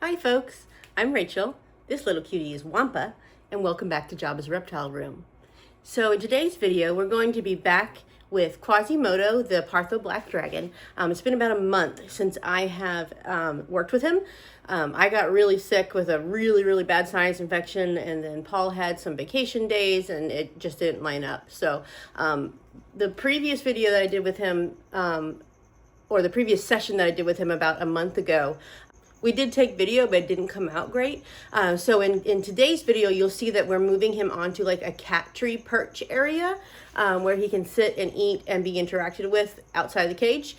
Hi folks, I'm Rachel, this little cutie is Wampa, and welcome back to Jabba's Reptile Room. So in today's video, we're going to be back with Quasimodo, the Partho Black Dragon. It's been about a month since I have worked with him. I got really sick with a really bad sinus infection, and then Paul had some vacation days, and it just didn't line up. So the previous video that I did with him, or the previous session that I did with him about a month ago, we did take video, but it didn't come out great. So in today's video, you'll see that we're moving him onto like a cat tree perch area where he can sit and eat and be interacted with outside the cage.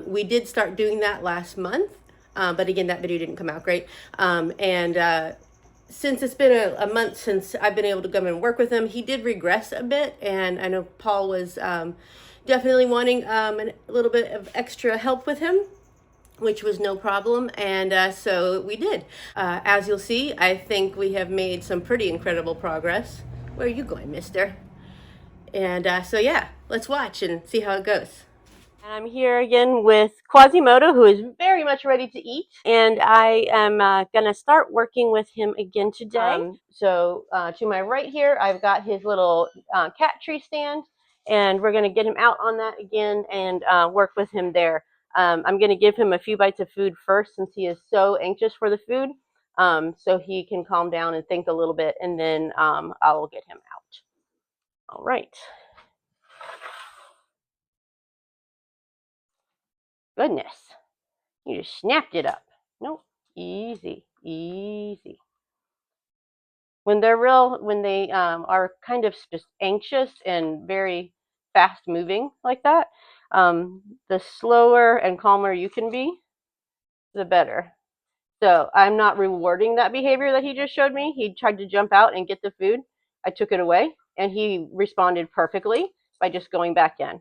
We did start doing that last month, but again, that video didn't come out great. Since it's been a month since I've been able to come and work with him, he did regress a bit, and I know Paul was definitely wanting a little bit of extra help with him, which was no problem, and so we did. As you'll see, I think we have made some pretty incredible progress. Where are you going, mister? And so yeah, let's watch and see how it goes. I'm here again with Quasimodo, who is very much ready to eat, and I am gonna start working with him again today. To my right here, I've got his little cat tree stand, and we're gonna get him out on that again and work with him there. I'm going to give him a few bites of food first, since he is so anxious for the food, so he can calm down and think a little bit, and then I will get him out. All right. Goodness. You just snapped it up. Nope. Easy. Easy. When they are kind of just anxious and very fast moving like that, the slower and calmer you can be, the better. So I'm not rewarding that behavior that he just showed me. He tried to jump out and get the food. I took it away, and he responded perfectly by just going back in.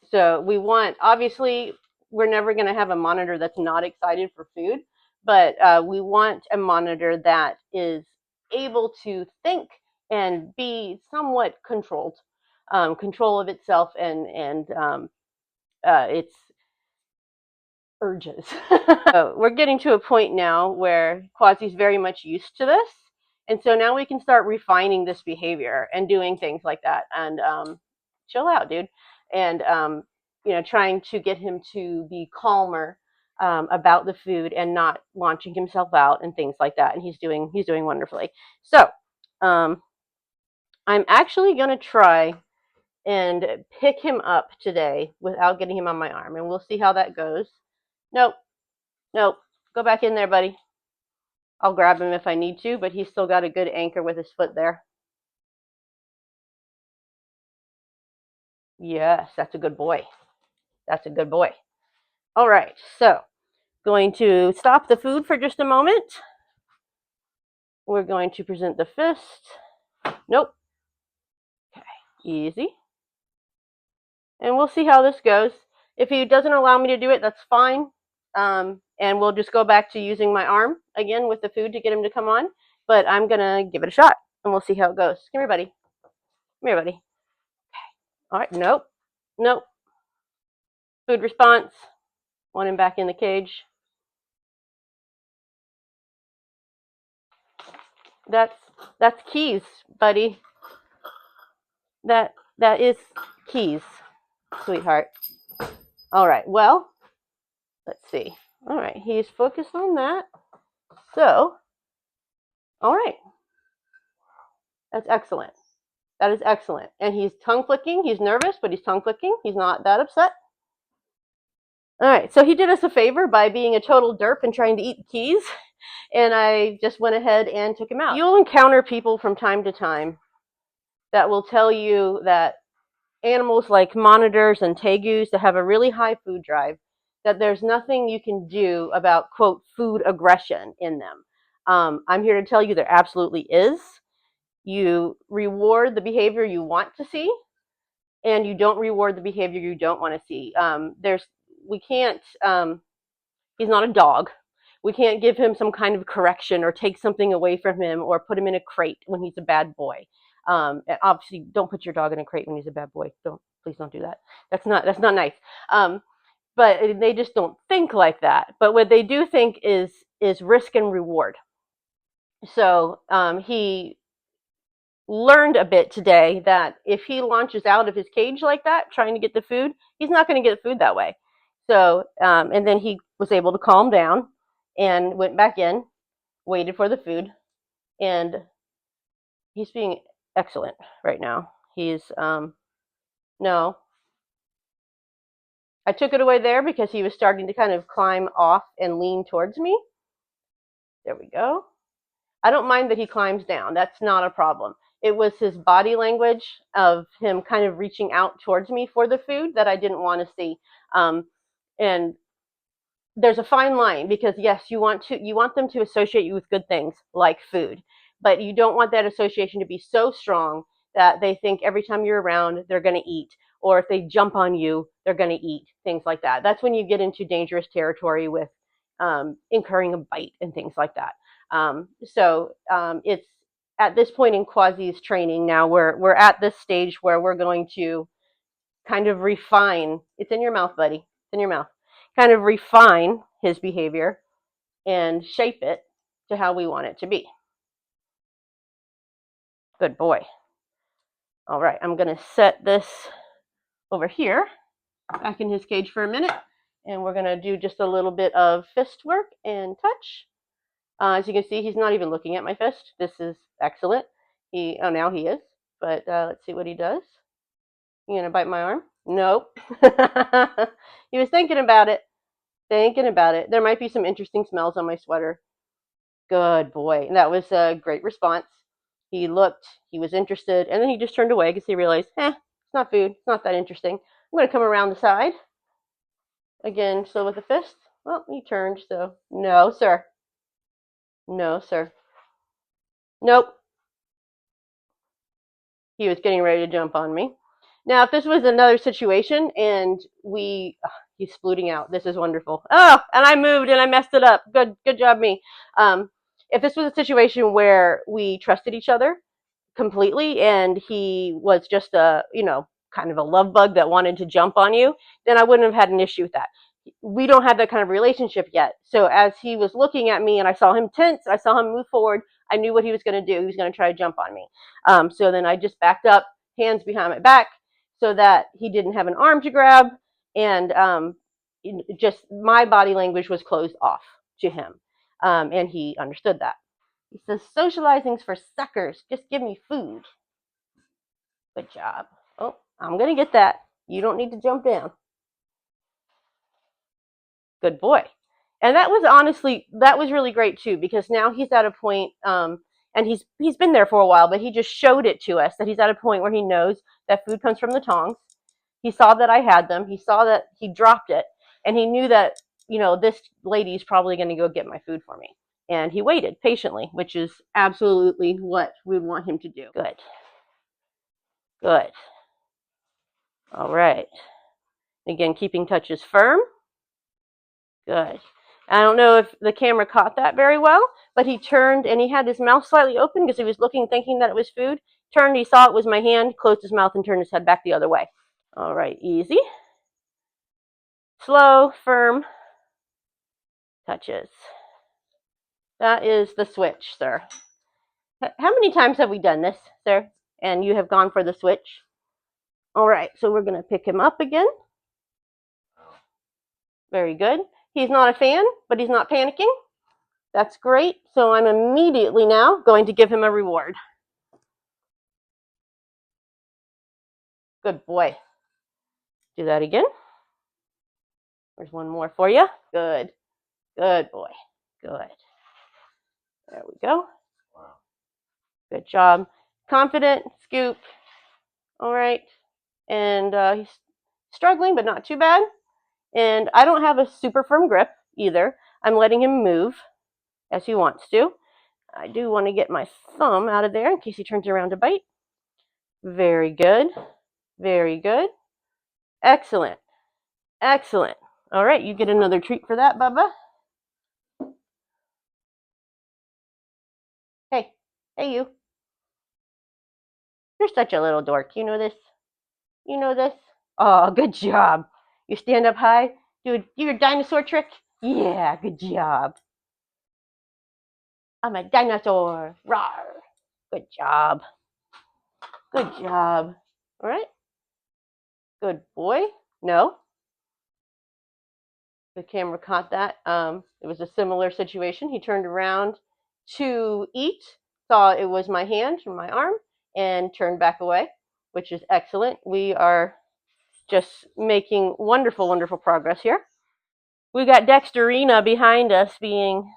So we want, obviously, we're never going to have a monitor that's not excited for food, but we want a monitor that is able to think and be somewhat controlled, control of itself and its urges. So we're getting to a point now where Quasi's very much used to this. And so now we can start refining this behavior and doing things like that. And chill out, dude. And, trying to get him to be calmer about the food and not launching himself out and things like that. And he's doing wonderfully. So I'm actually going to try and pick him up today without getting him on my arm. And we'll see how that goes. Nope. Go back in there, buddy. I'll grab him if I need to, but he's still got a good anchor with his foot there. Yes, that's a good boy. That's a good boy. All right, so going to stop the food for just a moment. We're going to present the fist. Nope. Okay, easy. And we'll see how this goes. If he doesn't allow me to do it, that's fine. And we'll just go back to using my arm again with the food to get him to come on. But I'm going to give it a shot, and we'll see how it goes. Come here, buddy. Come here, buddy. Okay. All right, nope. Food response. Want him back in the cage. That's keys, buddy. That is keys, sweetheart. All right, well, let's see. All right, he's focused on that. So, all right. That's excellent. That is excellent. And he's tongue flicking. He's nervous, but he's tongue flicking. He's not that upset. All right, so he did us a favor by being a total derp and trying to eat the keys. And I just went ahead and took him out. You'll encounter people from time to time that will tell you that animals like monitors and tegus that have a really high food drive, that there's nothing you can do about, quote, food aggression in them. I'm here to tell you there absolutely is. You reward the behavior you want to see, and you don't reward the behavior you don't want to see. We can't, he's not a dog. We can't give him some kind of correction or take something away from him or put him in a crate when he's a bad boy. And obviously, don't put your dog in a crate when he's a bad boy. Please don't do that. That's not nice. but they just don't think like that. But what they do think is risk and reward. So he learned a bit today that if he launches out of his cage like that, trying to get the food, he's not going to get food that way. So, and then he was able to calm down and went back in, waited for the food, and he's being excellent right now. He's, no, I took it away there because he was starting to kind of climb off and lean towards me. There we go. I don't mind that he climbs down. That's not a problem. It was his body language of him kind of reaching out towards me for the food that I didn't want to see. And there's a fine line because yes, you want them to associate you with good things like food, but you don't want that association to be so strong that they think every time you're around they're going to eat, or if they jump on you they're going to eat, things like that. That's when you get into dangerous territory with incurring a bite and things like that. It's at this point in Quasi's training now, we're at this stage where we're going to kind of refine. It's in your mouth, buddy. It's in your mouth. Kind of refine his behavior and shape it to how we want it to be. Good boy. All right, I'm going to set this over here, back in his cage for a minute, and we're going to do just a little bit of fist work and touch. As you can see, he's not even looking at my fist. This is excellent. Now he is, but let's see what he does. You gonna bite my arm? Nope. He was thinking about it. Thinking about it. There might be some interesting smells on my sweater. Good boy. That was a great response. He looked, he was interested, and then he just turned away because he realized, it's not food. It's not that interesting. I'm going to come around the side. Again, still with the fist. Well, he turned, so no, sir. No, sir. Nope. He was getting ready to jump on me. Now, if this was another situation and he's splooting out. This is wonderful. Oh, and I moved and I messed it up. Good job, me. If this was a situation where we trusted each other completely and he was just kind of a love bug that wanted to jump on you, then I wouldn't have had an issue with that. We don't have that kind of relationship yet. So as he was looking at me and I saw him tense, I saw him move forward, I knew what he was going to do. He was going to try to jump on me. So then I just backed up, hands behind my back, so that he didn't have an arm to grab, and just my body language was closed off to him, and he understood that. He says, socializing's for suckers. Just give me food. Good job. Oh, I'm going to get that. You don't need to jump down. Good boy. And that was really great too, because now he's at a point, and he's been there for a while, but he just showed it to us that he's at a point where he knows that food comes from the tongs. He saw that I had them. He saw that he dropped it, and he knew that, this lady's probably going to go get my food for me. And he waited patiently, which is absolutely what we want him to do. Good. Good. All right. Again, keeping touches firm. Good. I don't know if the camera caught that very well, but he turned and he had his mouth slightly open because he was looking, thinking that it was food. Turned, he saw it was my hand, closed his mouth and turned his head back the other way. All right, easy. Slow, firm touches. That is the switch, sir. How many times have we done this, sir? And you have gone for the switch? All right, so we're going to pick him up again. Very good. He's not a fan, but he's not panicking. That's great. So I'm immediately now going to give him a reward. Good boy. Do that again. There's one more for you. Good. Good boy. Good. There we go. Wow. Good job. Confident. Scoop. All right. And he's struggling, but not too bad. And I don't have a super firm grip either. I'm letting him move as he wants to. I do want to get my thumb out of there in case he turns around to bite. Very good. Very good. Excellent. Excellent. All right, you get another treat for that, Bubba. Hey. Hey, you. You're such a little dork. You know this? You know this? Oh, good job. You stand up high. Do your dinosaur trick? Yeah, good job. I'm a dinosaur. Rawr. Good job. Good job. All right. Good boy. No, the camera caught that. It was a similar situation. He turned around to eat, saw it was my hand or my arm, and turned back away, which is excellent. We are just making wonderful, wonderful progress here. We got Dexterina behind us being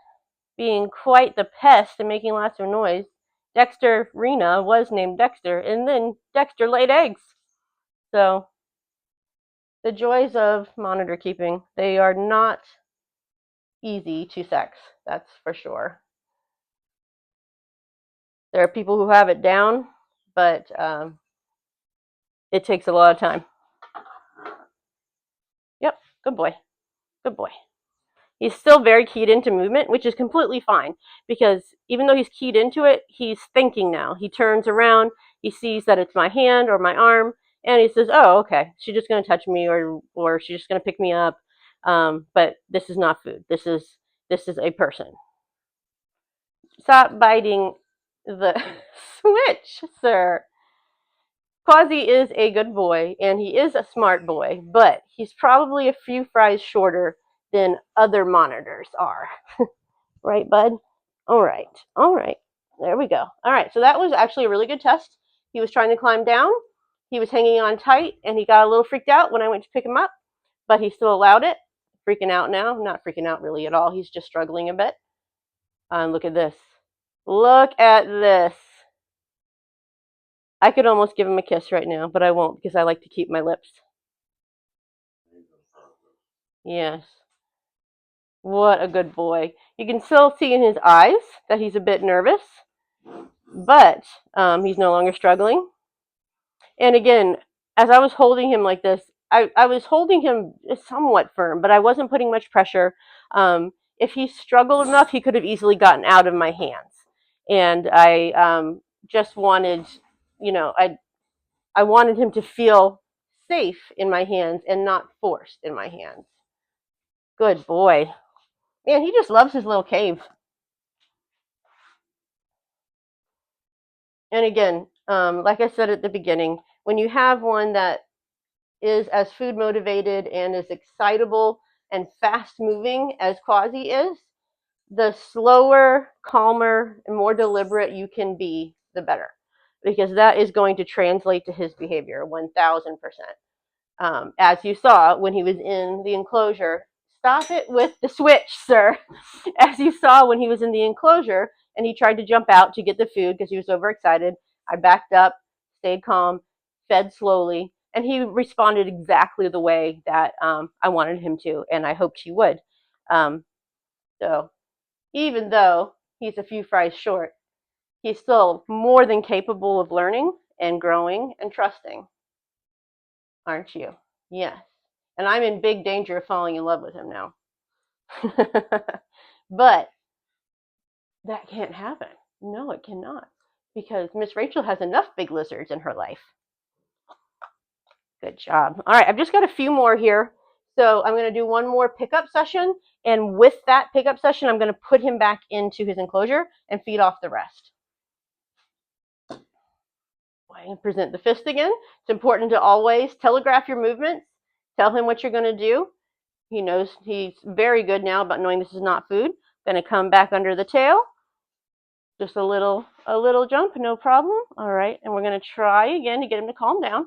quite the pest and making lots of noise. Dexterina was named Dexter, and then Dexter laid eggs. So the joys of monitor keeping, they are not easy to sex, that's for sure. There are people who have it down, but it takes a lot of time. Yep, good boy. Good boy. He's still very keyed into movement, which is completely fine because even though he's keyed into it, he's thinking now. He turns around, he sees that it's my hand or my arm, and he says, "Oh, okay, she's just going to touch me, or she's just going to pick me up." But this is not food. This is a person. Stop biting the switch, sir. Quasi is a good boy, and he is a smart boy, but he's probably a few fries shorter than other monitors are. Right, bud? All right. All right. There we go. All right. So that was actually a really good test. He was trying to climb down. He was hanging on tight, and he got a little freaked out when I went to pick him up, but he still allowed it. Freaking out now. Not freaking out really at all. He's just struggling a bit. Look at this. Look at this. I could almost give him a kiss right now, but I won't because I like to keep my lips. Yes. What a good boy. You can still see in his eyes that he's a bit nervous, but he's no longer struggling. And again, as I was holding him like this, I was holding him somewhat firm, but I wasn't putting much pressure. If he struggled enough, he could have easily gotten out of my hands. And I just wanted, I wanted him to feel safe in my hands and not forced in my hands. Good boy. Man, he just loves his little cave. And again, like I said at the beginning, when you have one that is as food motivated and as excitable and fast moving as Quasi is, the slower, calmer, and more deliberate you can be, the better. Because that is going to translate to his behavior 1000%. As you saw when he was in the enclosure, stop it with the switch, sir. As you saw when he was in the enclosure and he tried to jump out to get the food because he was overexcited, I backed up, stayed calm, fed slowly, and he responded exactly the way that I wanted him to, and I hoped he would. So even though he's a few fries short, he's still more than capable of learning and growing and trusting. Aren't you? Yes. And I'm in big danger of falling in love with him now. But that can't happen. No, it cannot. Because Miss Rachel has enough big lizards in her life. Good job. All right, I've just got a few more here. So I'm going to do one more pickup session. And with that pickup session, I'm going to put him back into his enclosure and feed off the rest. And present the fist again. It's important to always telegraph your movements. Tell him what you're going to do. He knows he's very good now about knowing this is not food. Going to come back under the tail. Just a little jump, no problem. All right, and we're going to try again to get him to calm down.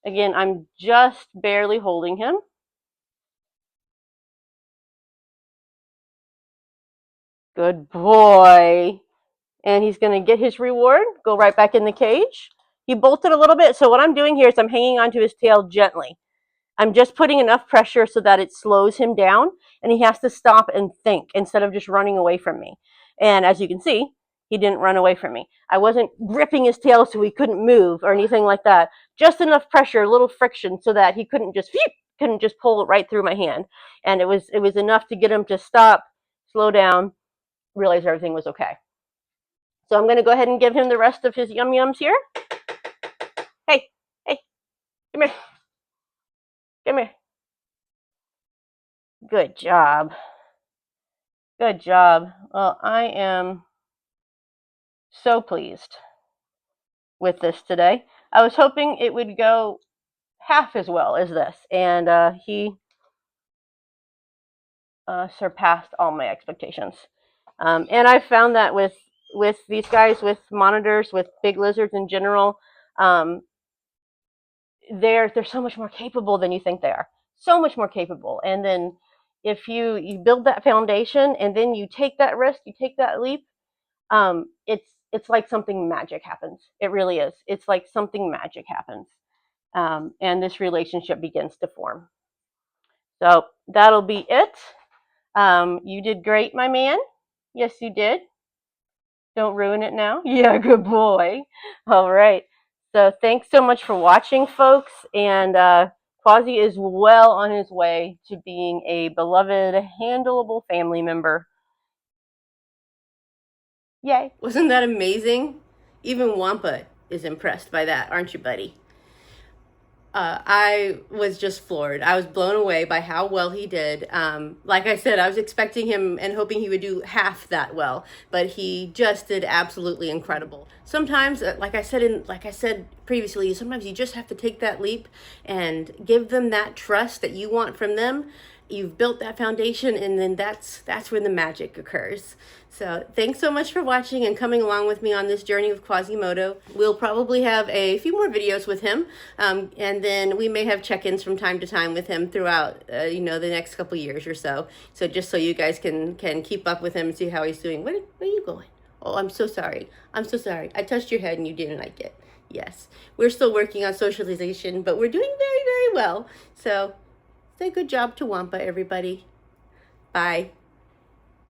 Again, I'm just barely holding him. Good boy. And he's going to get his reward, go right back in the cage. He bolted a little bit, so what I'm doing here is I'm hanging onto his tail gently. I'm just putting enough pressure so that it slows him down, and he has to stop and think instead of just running away from me. And as you can see, he didn't run away from me. I wasn't gripping his tail so he couldn't move or anything like that. Just enough pressure, a little friction, so that he couldn't just pull it right through my hand. And it was enough to get him to stop, slow down, realize everything was okay. So I'm going to go ahead and give him the rest of his yum yums here. Hey, come here. Come here. Good job. Good job. Well, I am so pleased with this today. I was hoping it would go half as well as this, and he surpassed all my expectations. And I found that with these guys, with monitors, with big lizards in general, um, they're so much more capable than you think they are. So much more capable. And then if you build that foundation and then you take that risk, you take that leap, it's like something magic happens. It really is. It's like something magic happens, and this relationship begins to form. So that'll be it. You did great, my man. Yes, you did. Don't ruin it now. Yeah, good boy. All right. So thanks so much for watching, folks. And Quasi is well on his way to being a beloved, handleable family member. Yay. Wasn't that amazing? Even Wampa is impressed by that, aren't you, buddy? I was just floored. I was blown away by how well he did. Like I said, I was expecting him and hoping he would do half that well, but he just did absolutely incredible. Sometimes, like I said previously, sometimes you just have to take that leap and give them that trust that you want from them. You've built that foundation, and then that's when the magic occurs. So thanks so much for watching and coming along with me on this journey with Quasimodo. We'll probably have a few more videos with him, and then we may have check-ins from time to time with him throughout the next couple years or so. So just so you guys can keep up with him and see how he's doing. Where are you going? Oh, I'm so sorry. I'm so sorry. I touched your head and you didn't like it. Yes, we're still working on socialization, but we're doing very, very well. So say good job to Wampa, everybody. Bye.